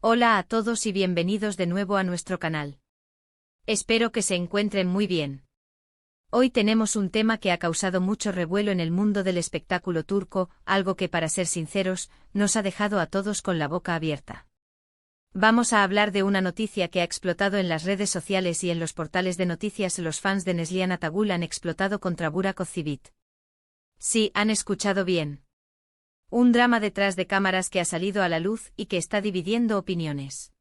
Hola a todos y bienvenidos de nuevo a nuestro canal. Espero que se encuentren muy bien. Hoy tenemos un tema que ha causado mucho revuelo en el mundo del espectáculo turco, algo que, para ser sinceros, nos ha dejado a todos con la boca abierta. Vamos a hablar de una noticia que ha explotado en las redes sociales y en los portales de noticias. Los fans de Neslihan Atagul han explotado contra Burak Özçivit. Sí, han escuchado bien. Un drama detrás de cámaras que ha salido a la luz y que está dividiendo opiniones.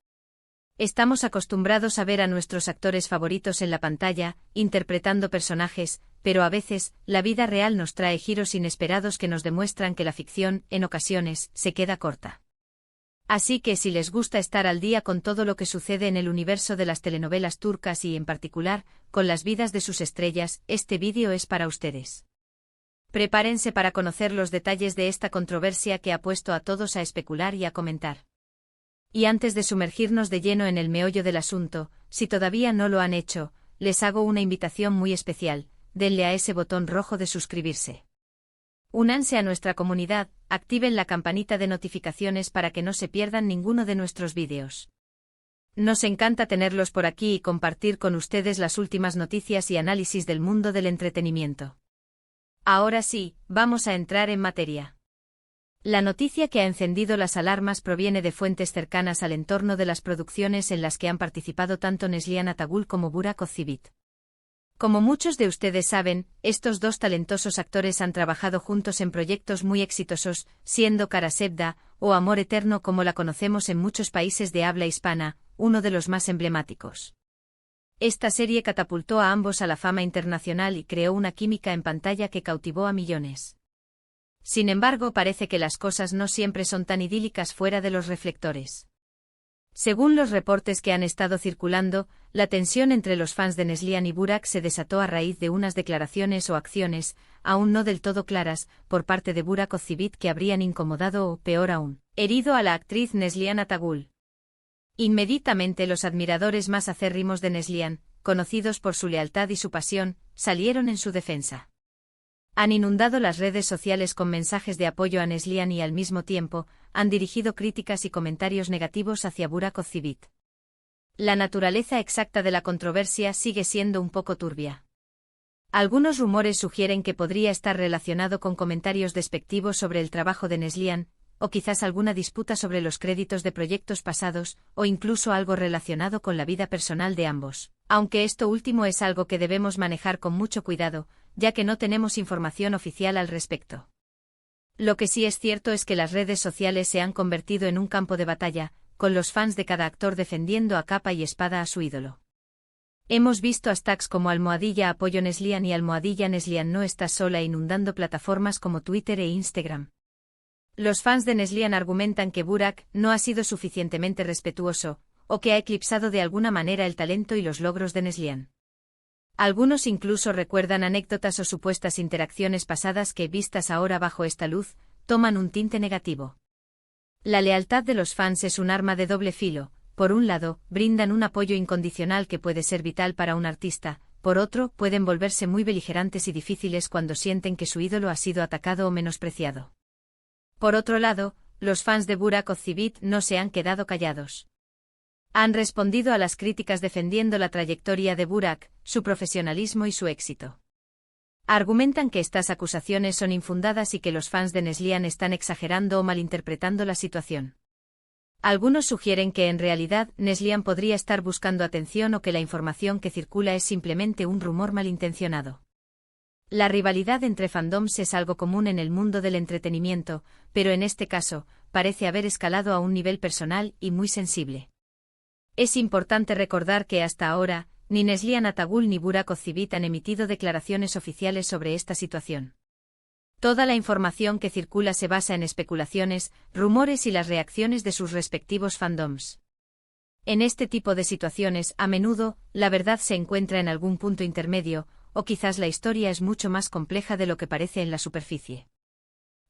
Estamos acostumbrados a ver a nuestros actores favoritos en la pantalla, interpretando personajes, pero a veces, la vida real nos trae giros inesperados que nos demuestran que la ficción, en ocasiones, se queda corta. Así que si les gusta estar al día con todo lo que sucede en el universo de las telenovelas turcas y, en particular, con las vidas de sus estrellas, este vídeo es para ustedes. Prepárense para conocer los detalles de esta controversia que ha puesto a todos a especular y a comentar. Y antes de sumergirnos de lleno en el meollo del asunto, si todavía no lo han hecho, les hago una invitación muy especial: denle a ese botón rojo de suscribirse. Únanse a nuestra comunidad, activen la campanita de notificaciones para que no se pierdan ninguno de nuestros vídeos. Nos encanta tenerlos por aquí y compartir con ustedes las últimas noticias y análisis del mundo del entretenimiento. Ahora sí, vamos a entrar en materia. La noticia que ha encendido las alarmas proviene de fuentes cercanas al entorno de las producciones en las que han participado tanto Neslihan Atagul como Burak Özçivit. Como muchos de ustedes saben, estos dos talentosos actores han trabajado juntos en proyectos muy exitosos, siendo Kara Sevda, o Amor Eterno como la conocemos en muchos países de habla hispana, uno de los más emblemáticos. Esta serie catapultó a ambos a la fama internacional y creó una química en pantalla que cautivó a millones. Sin embargo, parece que las cosas no siempre son tan idílicas fuera de los reflectores. Según los reportes que han estado circulando, la tensión entre los fans de Neslihan y Burak se desató a raíz de unas declaraciones o acciones, aún no del todo claras, por parte de Burak Özçivit que habrían incomodado o, peor aún, herido a la actriz Neslihan Atagul. Inmediatamente los admiradores más acérrimos de Neslihan, conocidos por su lealtad y su pasión, salieron en su defensa. Han inundado las redes sociales con mensajes de apoyo a Neslihan y al mismo tiempo, han dirigido críticas y comentarios negativos hacia Burak Özçivit. La naturaleza exacta de la controversia sigue siendo un poco turbia. Algunos rumores sugieren que podría estar relacionado con comentarios despectivos sobre el trabajo de Neslihan, o quizás alguna disputa sobre los créditos de proyectos pasados, o incluso algo relacionado con la vida personal de ambos, aunque esto último es algo que debemos manejar con mucho cuidado, ya que no tenemos información oficial al respecto. Lo que sí es cierto es que las redes sociales se han convertido en un campo de batalla, con los fans de cada actor defendiendo a capa y espada a su ídolo. Hemos visto hashtags como #apoyo Neslihan y #Neslihan no estás sola inundando plataformas como Twitter e Instagram. Los fans de Neslihan argumentan que Burak no ha sido suficientemente respetuoso, o que ha eclipsado de alguna manera el talento y los logros de Neslihan. Algunos incluso recuerdan anécdotas o supuestas interacciones pasadas que, vistas ahora bajo esta luz, toman un tinte negativo. La lealtad de los fans es un arma de doble filo: por un lado, brindan un apoyo incondicional que puede ser vital para un artista, por otro, pueden volverse muy beligerantes y difíciles cuando sienten que su ídolo ha sido atacado o menospreciado. Por otro lado, los fans de Burak Özçivit no se han quedado callados. Han respondido a las críticas defendiendo la trayectoria de Burak, su profesionalismo y su éxito. Argumentan que estas acusaciones son infundadas y que los fans de Neslihan están exagerando o malinterpretando la situación. Algunos sugieren que en realidad Neslihan podría estar buscando atención o que la información que circula es simplemente un rumor malintencionado. La rivalidad entre fandoms es algo común en el mundo del entretenimiento, pero en este caso, parece haber escalado a un nivel personal y muy sensible. Es importante recordar que hasta ahora, ni Neslihan Atagul ni Burak Özçivit han emitido declaraciones oficiales sobre esta situación. Toda la información que circula se basa en especulaciones, rumores y las reacciones de sus respectivos fandoms. En este tipo de situaciones, a menudo, la verdad se encuentra en algún punto intermedio, o quizás la historia es mucho más compleja de lo que parece en la superficie.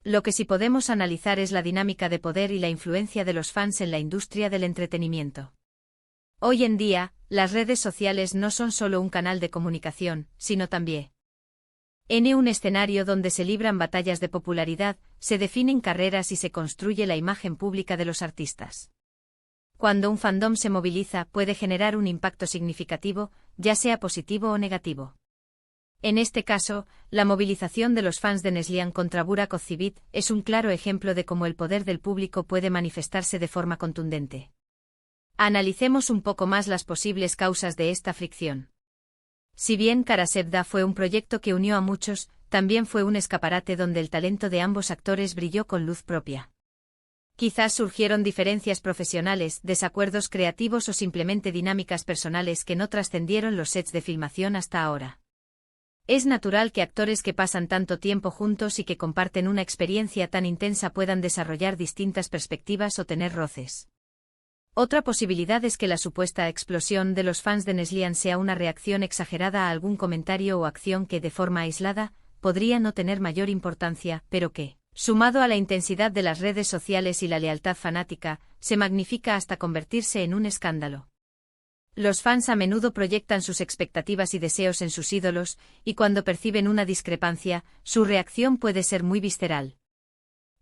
Lo que sí podemos analizar es la dinámica de poder y la influencia de los fans en la industria del entretenimiento. Hoy en día, las redes sociales no son solo un canal de comunicación, sino también un escenario donde se libran batallas de popularidad, se definen carreras y se construye la imagen pública de los artistas. Cuando un fandom se moviliza, puede generar un impacto significativo, ya sea positivo o negativo. En este caso, la movilización de los fans de Neslihan contra Burak Ozceğit es un claro ejemplo de cómo el poder del público puede manifestarse de forma contundente. Analicemos un poco más las posibles causas de esta fricción. Si bien Karasevda fue un proyecto que unió a muchos, también fue un escaparate donde el talento de ambos actores brilló con luz propia. Quizás surgieron diferencias profesionales, desacuerdos creativos o simplemente dinámicas personales que no trascendieron los sets de filmación hasta ahora. Es natural que actores que pasan tanto tiempo juntos y que comparten una experiencia tan intensa puedan desarrollar distintas perspectivas o tener roces. Otra posibilidad es que la supuesta explosión de los fans de Neslihan sea una reacción exagerada a algún comentario o acción que, de forma aislada, podría no tener mayor importancia, pero que, sumado a la intensidad de las redes sociales y la lealtad fanática, se magnifica hasta convertirse en un escándalo. Los fans a menudo proyectan sus expectativas y deseos en sus ídolos, y cuando perciben una discrepancia, su reacción puede ser muy visceral.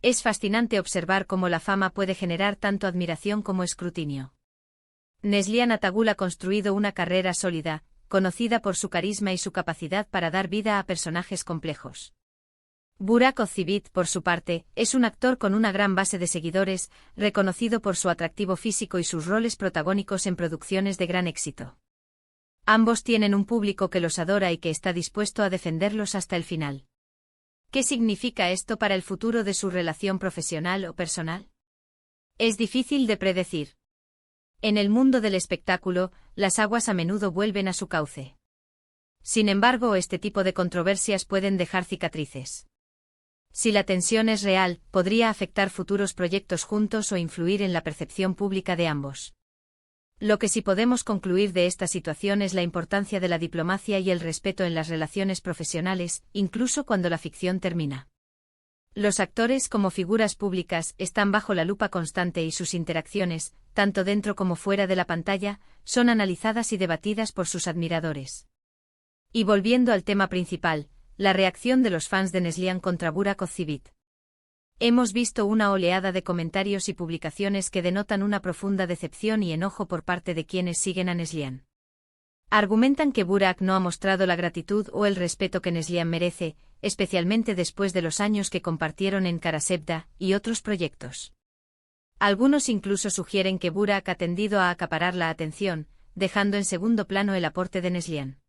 Es fascinante observar cómo la fama puede generar tanto admiración como escrutinio. Neslihan Atagul ha construido una carrera sólida, conocida por su carisma y su capacidad para dar vida a personajes complejos. Burak Ozceğit, por su parte, es un actor con una gran base de seguidores, reconocido por su atractivo físico y sus roles protagónicos en producciones de gran éxito. Ambos tienen un público que los adora y que está dispuesto a defenderlos hasta el final. ¿Qué significa esto para el futuro de su relación profesional o personal? Es difícil de predecir. En el mundo del espectáculo, las aguas a menudo vuelven a su cauce. Sin embargo, este tipo de controversias pueden dejar cicatrices. Si la tensión es real, podría afectar futuros proyectos juntos o influir en la percepción pública de ambos. Lo que sí podemos concluir de esta situación es la importancia de la diplomacia y el respeto en las relaciones profesionales, incluso cuando la ficción termina. Los actores como figuras públicas están bajo la lupa constante y sus interacciones, tanto dentro como fuera de la pantalla, son analizadas y debatidas por sus admiradores. Y volviendo al tema principal, la reacción de los fans de Neslihan contra Burak Ozceğit. Hemos visto una oleada de comentarios y publicaciones que denotan una profunda decepción y enojo por parte de quienes siguen a Neslihan. Argumentan que Burak no ha mostrado la gratitud o el respeto que Neslihan merece, especialmente después de los años que compartieron en Karasevda y otros proyectos. Algunos incluso sugieren que Burak ha tendido a acaparar la atención, dejando en segundo plano el aporte de Neslihan.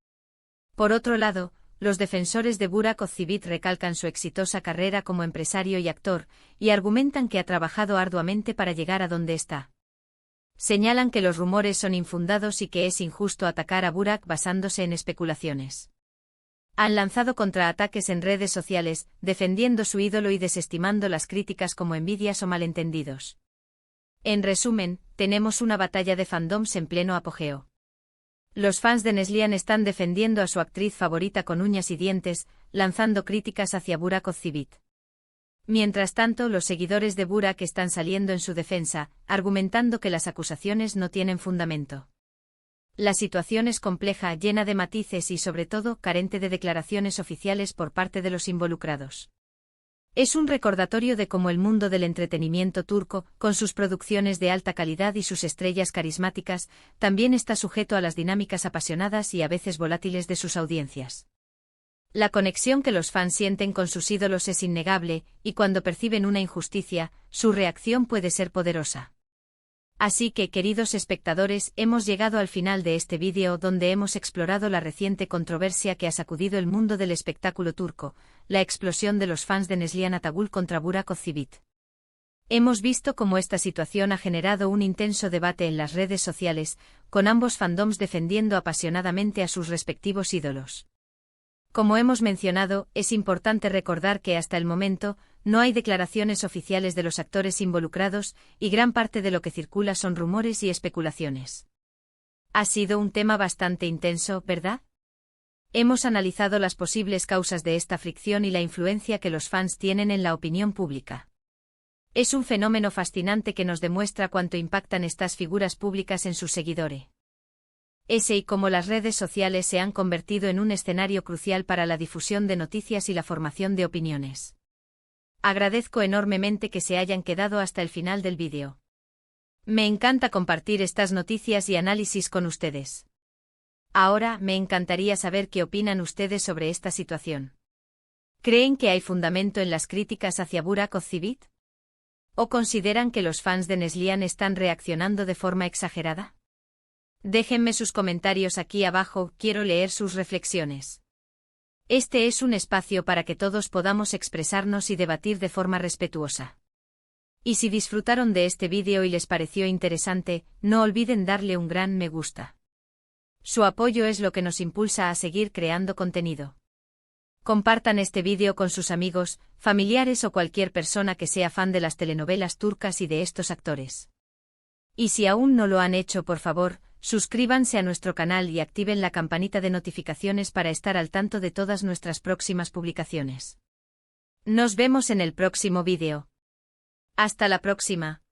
Por otro lado, los defensores de Burak Ozceğit recalcan su exitosa carrera como empresario y actor, y argumentan que ha trabajado arduamente para llegar a donde está. Señalan que los rumores son infundados y que es injusto atacar a Burak basándose en especulaciones. Han lanzado contraataques en redes sociales, defendiendo su ídolo y desestimando las críticas como envidias o malentendidos. En resumen, tenemos una batalla de fandoms en pleno apogeo. Los fans de Neslihan están defendiendo a su actriz favorita con uñas y dientes, lanzando críticas hacia Burak Ozceğit. Mientras tanto, los seguidores de Burak están saliendo en su defensa, argumentando que las acusaciones no tienen fundamento. La situación es compleja, llena de matices y, sobre todo, carente de declaraciones oficiales por parte de los involucrados. Es un recordatorio de cómo el mundo del entretenimiento turco, con sus producciones de alta calidad y sus estrellas carismáticas, también está sujeto a las dinámicas apasionadas y a veces volátiles de sus audiencias. La conexión que los fans sienten con sus ídolos es innegable, y cuando perciben una injusticia, su reacción puede ser poderosa. Así que, queridos espectadores, hemos llegado al final de este vídeo donde hemos explorado la reciente controversia que ha sacudido el mundo del espectáculo turco, la explosión de los fans de Neslihan Atagul contra Burak Ozceğit. Hemos visto cómo esta situación ha generado un intenso debate en las redes sociales, con ambos fandoms defendiendo apasionadamente a sus respectivos ídolos. Como hemos mencionado, es importante recordar que hasta el momento, no hay declaraciones oficiales de los actores involucrados, y gran parte de lo que circula son rumores y especulaciones. Ha sido un tema bastante intenso, ¿verdad? Hemos analizado las posibles causas de esta fricción y la influencia que los fans tienen en la opinión pública. Es un fenómeno fascinante que nos demuestra cuánto impactan estas figuras públicas en sus seguidores. Y cómo las redes sociales se han convertido en un escenario crucial para la difusión de noticias y la formación de opiniones. Agradezco enormemente que se hayan quedado hasta el final del vídeo. Me encanta compartir estas noticias y análisis con ustedes. Ahora, me encantaría saber qué opinan ustedes sobre esta situación. ¿Creen que hay fundamento en las críticas hacia Burak Ozceğit? ¿O consideran que los fans de Neslihan están reaccionando de forma exagerada? Déjenme sus comentarios aquí abajo, quiero leer sus reflexiones. Este es un espacio para que todos podamos expresarnos y debatir de forma respetuosa. Y si disfrutaron de este vídeo y les pareció interesante, no olviden darle un gran me gusta. Su apoyo es lo que nos impulsa a seguir creando contenido. Compartan este vídeo con sus amigos, familiares o cualquier persona que sea fan de las telenovelas turcas y de estos actores. Y si aún no lo han hecho, por favor, suscríbanse a nuestro canal y activen la campanita de notificaciones para estar al tanto de todas nuestras próximas publicaciones. Nos vemos en el próximo vídeo. Hasta la próxima.